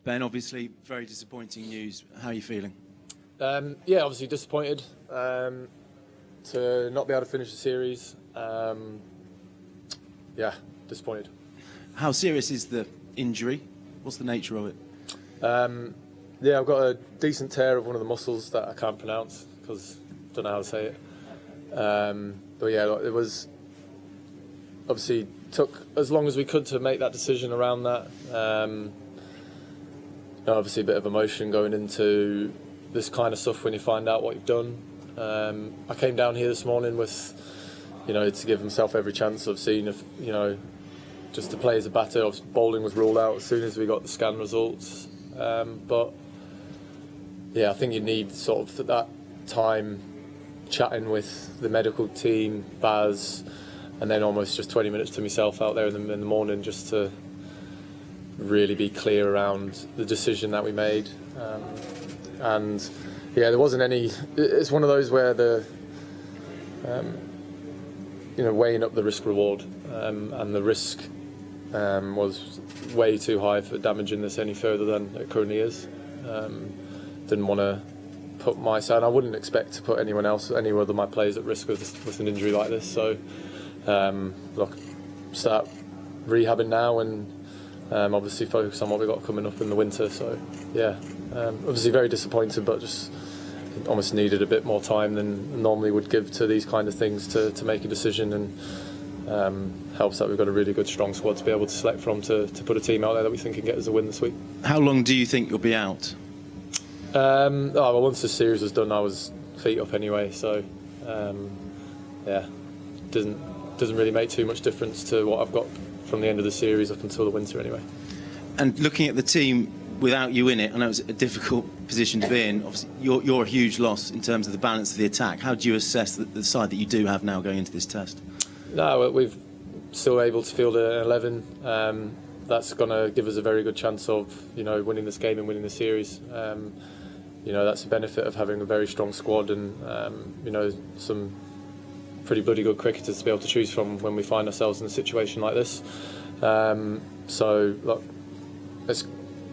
Ben, obviously, very disappointing news. How are you feeling? Yeah, obviously disappointed to not be able to finish the series. Yeah, disappointed. How serious is the injury? What's the nature of it? Yeah, I've got a decent tear of one of the muscles that I can't pronounce because I don't know how to say it. But yeah, it was obviously took as long as we could to make that decision around that. Obviously a bit of emotion going into this kind of stuff when you find out what you've done. I came down here this morning with, to give himself every chance of seeing if, just to play as a batter. Obviously, bowling was ruled out as soon as we got the scan results. But yeah, I think you need sort of that time chatting with the medical team, Baz, and then almost just 20 minutes to myself out there in the morning just to really be clear around the decision that we made. And yeah, there wasn't any. It's one of those where the weighing up the risk reward, and the risk was way too high for damaging this any further than it currently is. Didn't want to put my side. I wouldn't expect to put anyone else, any other of my players, at risk with an injury like this. So look, start rehabbing now and obviously focus on what we've got coming up in the winter. So yeah, obviously very disappointed, but just almost needed a bit more time than normally would give to these kind of things to make a decision, and helps that we've got a really good strong squad to be able to select from to put a team out there that we think can get us a win this week. How long do you think you'll be out? Well, once the series was done, I was feet up anyway, so yeah, doesn't really make too much difference to what I've got from the end of the series up until the winter anyway. And looking at the team without you in it, I know it's a difficult position to be in. Obviously, you're a huge loss in terms of the balance of the attack. How do you assess the side that you do have now going into this test? No, we've still able to field an 11. That's going to give us a very good chance of winning this game and winning the series. That's the benefit of having a very strong squad and some pretty bloody good cricketers to be able to choose from when we find ourselves in a situation like this. So look, let's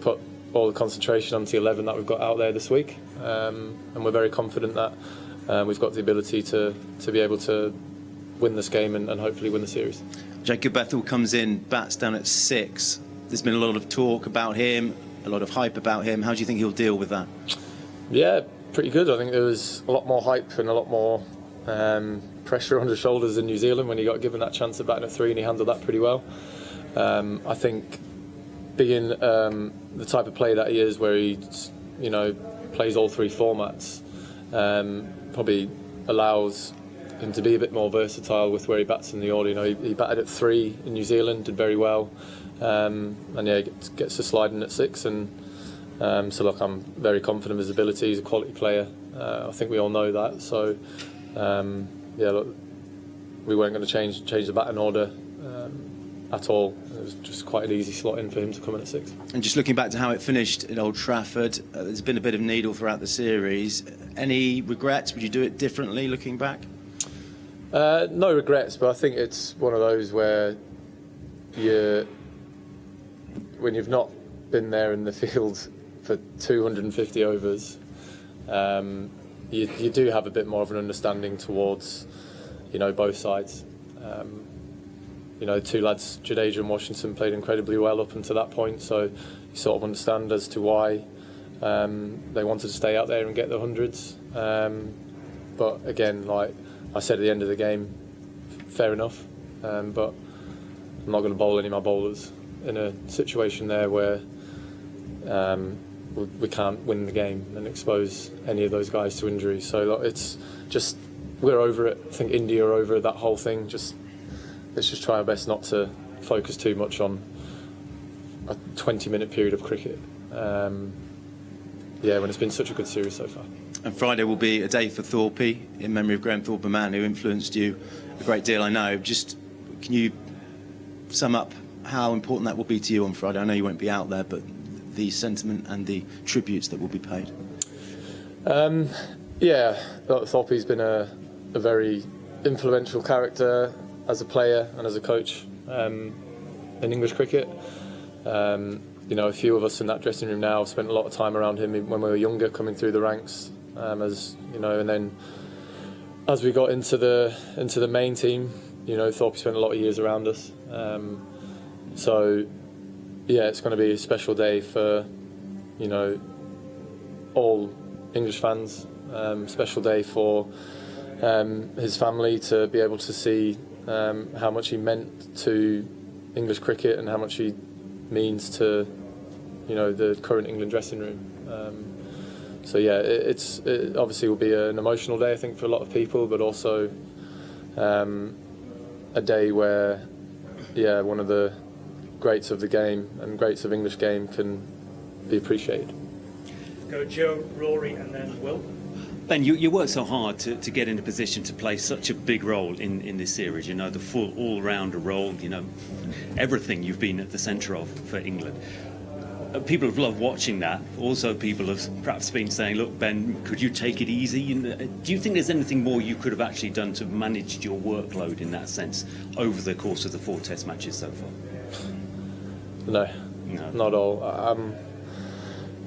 put all the concentration onto the 11 that we've got out there this week, and we're very confident that we've got the ability to be able to win this game and hopefully win the series. Jacob Bethel comes in, bats down at 6. There's been a lot of talk about him, a lot of hype about him. How do you think he'll deal with that? Yeah, pretty good. I think there was a lot more hype and a lot more pressure on his shoulders in New Zealand when he got given that chance at batting at 3, and he handled that pretty well. I think being the type of player that he is, where he plays all 3 formats, probably allows him to be a bit more versatile with where he bats in the order. He batted at 3 in New Zealand, did very well, and yeah, gets to sliding at 6. And so look, I'm very confident of his ability. He's a quality player. I think we all know that. So yeah, look, we weren't going to change the batting order at all. It was just quite an easy slot in for him to come in at 6. And just looking back to how it finished at Old Trafford, there's been a bit of needle throughout the series. Any regrets? Would you do it differently looking back? No regrets, but I think it's one of those where when you've not been there in the field for 250 overs, you do have a bit more of an understanding towards both sides. The 2 lads, Jadeja and Washington, played incredibly well up until that point, so you sort of understand as to why they wanted to stay out there and get the hundreds. But again, like I said at the end of the game, fair enough, but I'm not going to bowl any of my bowlers in a situation there where we can't win the game and expose any of those guys to injury. So it's just, we're over it. I think India are over that whole thing. Let's just try our best not to focus too much on a 20-minute period of cricket. When it's been such a good series so far. And Friday will be a day for Thorpe, in memory of Graham Thorpe, a man who influenced you a great deal, I know. Just, can you sum up how important that will be to you on Friday? I know you won't be out there, but the sentiment and the tributes that will be paid. Yeah, Thorpe's been a very influential character as a player and as a coach in English cricket. a few of us in that dressing room now have spent a lot of time around him when we were younger, coming through the ranks, as you know, and then as we got into the main team, Thorpe spent a lot of years around us. So yeah, it's going to be a special day for all English fans. Special day for his family to be able to see how much he meant to English cricket and how much he means to the current England dressing room. So yeah, it obviously will be an emotional day, I think, for a lot of people, but also a day where one of the greats of the game and greats of English game can be appreciated. Go Joe, Rory and then Will. Ben, you worked so hard to get in a position to play such a big role in this series, the full all-rounder role, everything you've been at the centre of for England. People have loved watching that. Also, people have perhaps been saying, look, Ben, could you take it easy? And, do you think there's anything more you could have actually done to manage your workload in that sense over the course of the 4 Test matches so far? No, not at all.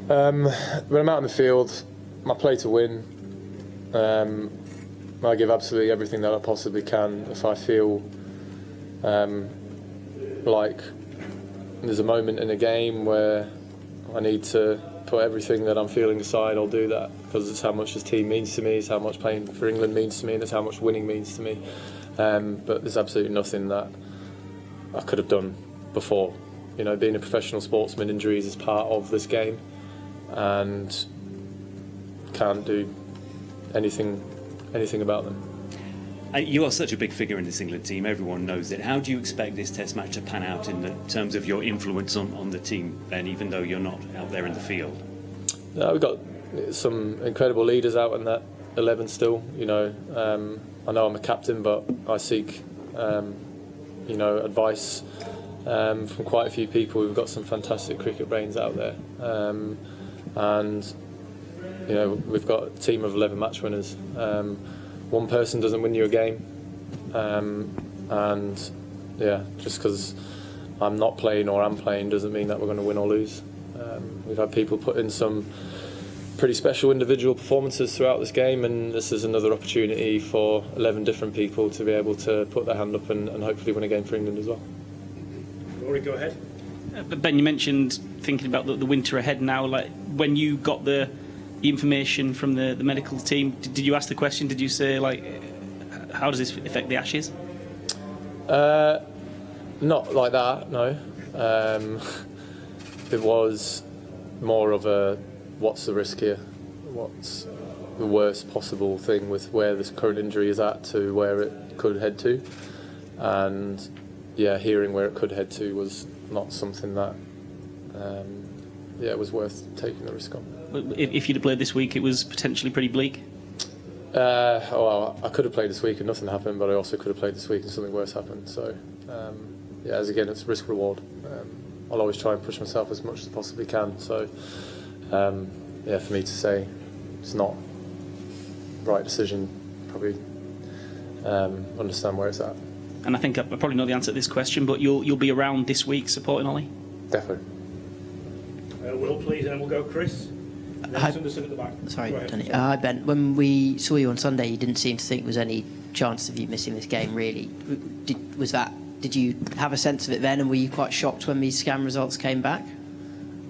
When I'm out in the field, I play to win. I give absolutely everything that I possibly can. If I feel like there's a moment in a game where I need to put everything that I'm feeling aside, I'll do that, because it's how much this team means to me, it's how much playing for England means to me, and it's how much winning means to me. But there's absolutely nothing that I could have done before. Being a professional sportsman, injuries is part of this game, and can't do anything about them. You are such a big figure in this England team, everyone knows it. How do you expect this Test match to pan out in terms of your influence on the team, Ben, even though you're not out there in the field? We've got some incredible leaders out in that 11 still. I know I'm a captain, but I seek advice from quite a few people. We've got some fantastic cricket brains out there, and we've got a team of 11 match winners. One person doesn't win you a game, and just because I'm not playing or I'm playing doesn't mean that we're going to win or lose. We've had people put in some pretty special individual performances throughout this game, and this is another opportunity for 11 different people to be able to put their hand up and hopefully win a game for England as well. Rory, go ahead. But Ben, you mentioned thinking about the winter ahead now. Like, when you got the information from the medical team, did you ask the question? Did you say, like, how does this affect the Ashes? Not like that, no. It was more of a, what's the risk here? What's the worst possible thing with where this current injury is at to where it could head to? And hearing where it could head to was not something that it was worth taking the risk on. If you'd have played this week, it was potentially pretty bleak. I could have played this week and nothing happened, but I also could have played this week and something worse happened. So, as again, it's risk reward. I'll always try and push myself as much as I possibly can. So, for me to say it's not the right decision, probably understand where it's at. And I think I probably know the answer to this question, but you'll be around this week supporting Ollie? Definitely. Will, please, and then we'll go Chris. Sunderson at the back. Sorry, Danny. Hi, Ben. When we saw you on Sunday, you didn't seem to think there was any chance of you missing this game, really. Did you have a sense of it then, and were you quite shocked when these scan results came back?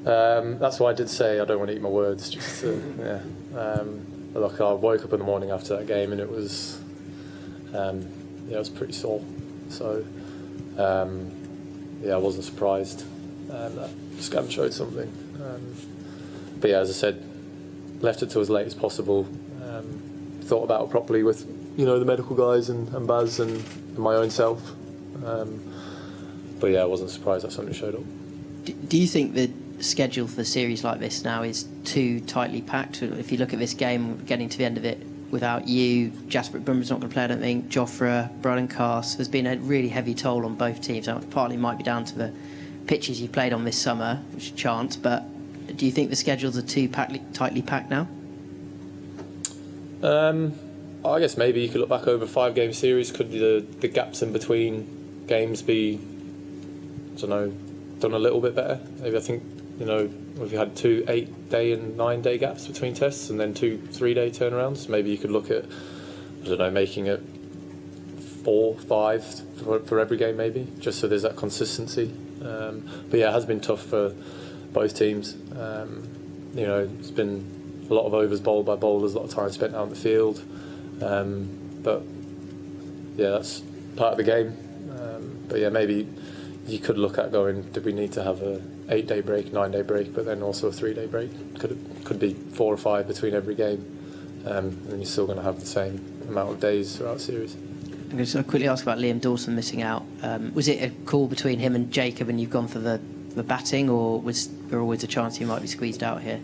That's why I did say I don't want to eat my words. Just look, I woke up in the morning after that game, and it was pretty sore. So I wasn't surprised that the scan showed something. But as I said, left it to as late as possible. Thought about it properly with the medical guys and Baz and my own self. But I wasn't surprised that something showed up. Do you think the schedule for a series like this now is too tightly packed? If you look at this game, getting to the end of it without you, Jasper Bumrah's not going to play, I don't think, Jofra, Bryan Cast, there's been a really heavy toll on both teams. Partly might be down to the pitches you've played on this summer, which is a chance, but do you think the schedules are too tightly packed now? I guess maybe you could look back over a 5-game series. Could the gaps in between games be, done a little bit better? Maybe I think we've had 2 8-day and 9-day gaps between tests, and then 2 3-day turnarounds. Maybe you could look at, I don't know, making it 4 5 for every game, maybe, just so there's that consistency. But yeah, it has been tough for both teams. It's been a lot of overs bowled by bowlers, a lot of time spent out in the field. But yeah, that's part of the game. But yeah, maybe you could look at going, do we need to have a 8-day break, 9-day break, but then also a 3-day break? Could be 4 or 5 between every game, and you're still going to have the same amount of days throughout the series. I'm going to quickly ask about Liam Dawson missing out. Was it a call between him and Jacob and you've gone for the batting, or was there always a chance he might be squeezed out here?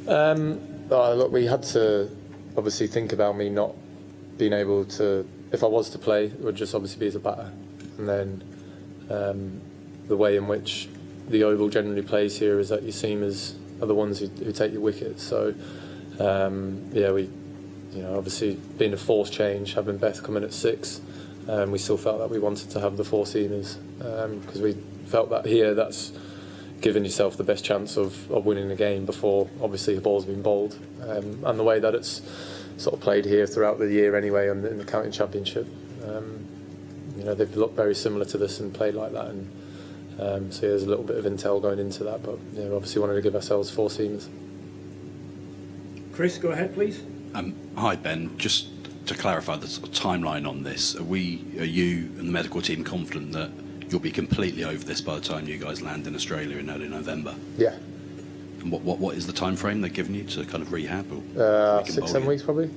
Look, we had to obviously think about me not being able to, if I was to play, it would just obviously be as a batter. And then the way in which the Oval generally plays here is that your seamers are the ones who take your wickets. So, obviously being a forced change, having Beth come in at 6, we still felt that we wanted to have the 4 seamers because we felt that here that's giving yourself the best chance of winning the game before obviously the ball's been bowled. And the way that it's sort of played here throughout the year anyway in the county championship, they've looked very similar to this and played like that, and so there's a little bit of intel going into that, but obviously wanted to give ourselves 4 seamers. Chris, go ahead, please. Hi, Ben. Just to clarify the sort of timeline on this, are you and the medical team confident that you'll be completely over this by the time you guys land in Australia in early November? Yeah. And what is the time frame they've given you to kind of rehab? Or 6-7 weeks probably.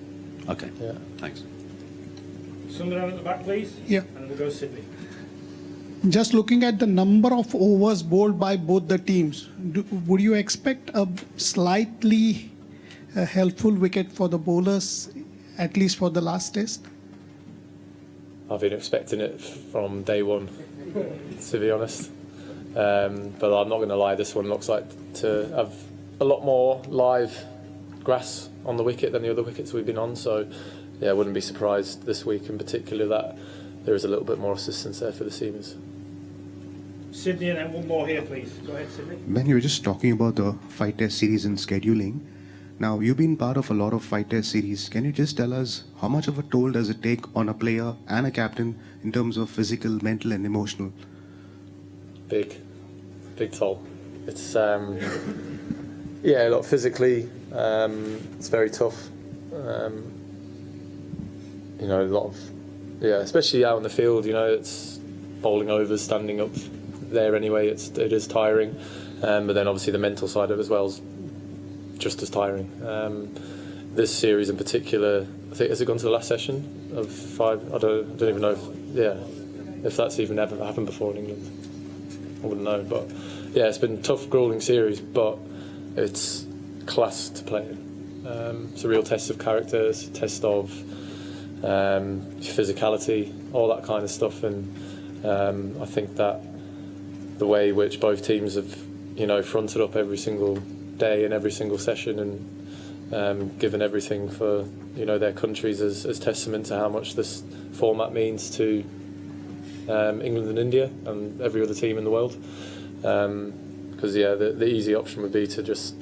Okay. Yeah. Thanks. Sunderland at the back, please. Yeah. And we'll go Sydney. Just looking at the number of overs bowled by both the teams, would you expect a slightly helpful wicket for the bowlers, at least for the last test? I've been expecting it from day one, to be honest. But I'm not going to lie, this one looks like to have a lot more live grass on the wicket than the other wickets we've been on. So, yeah, I wouldn't be surprised this week in particular that there is a little bit more assistance there for the seamers. Sydney, and then one more here, please. Go ahead, Sydney. Ben, you were just talking about the 5-test series and scheduling. Now, you've been part of a lot of 5-test series. Can you just tell us how much of a toll does it take on a player and a captain in terms of physical, mental and emotional? Big toll. It's, look, physically, it's very tough. A lot of, especially out in the field, it's bowling overs, standing up there anyway, it is tiring. But then obviously the mental side of it as well is just as tiring. This series in particular, I think, has it gone to the last session of 5? I don't even know if that's even ever happened before in England. I wouldn't know, but yeah, it's been a tough, gruelling series, but it's class to play in. It's a real test of characters, test of physicality, all that kind of stuff, and I think that the way which both teams have, fronted up every single day and every single session and given everything for, their countries as testament to how much this format means to England and India and every other team in the world. Because the easy option would be to just,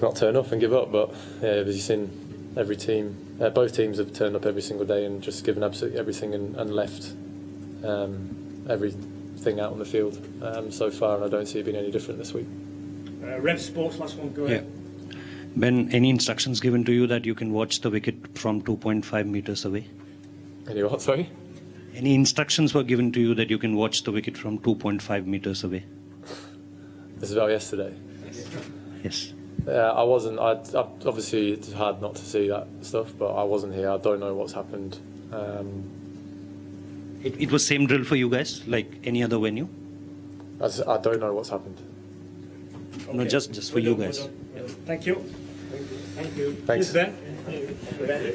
not turn up and give up. But as you've seen, every team, both teams have turned up every single day and just given absolutely everything and left everything out on the field so far, and I don't see it being any different this week. Rev Sports, last one, go ahead. Ben, any instructions given to you that you can watch the wicket from 2.5 meters away? Any what, sorry? Any instructions were given to you that you can watch the wicket from 2.5 meters away? This is about yesterday. Yes. I wasn't. Obviously, it's hard not to see that stuff, but I wasn't here. I don't know what's happened. It was same drill for you guys, like any other venue? I don't know what's happened. Okay. No, just for you guys. Thank you. Thank you. Thanks. Cheers, Ben.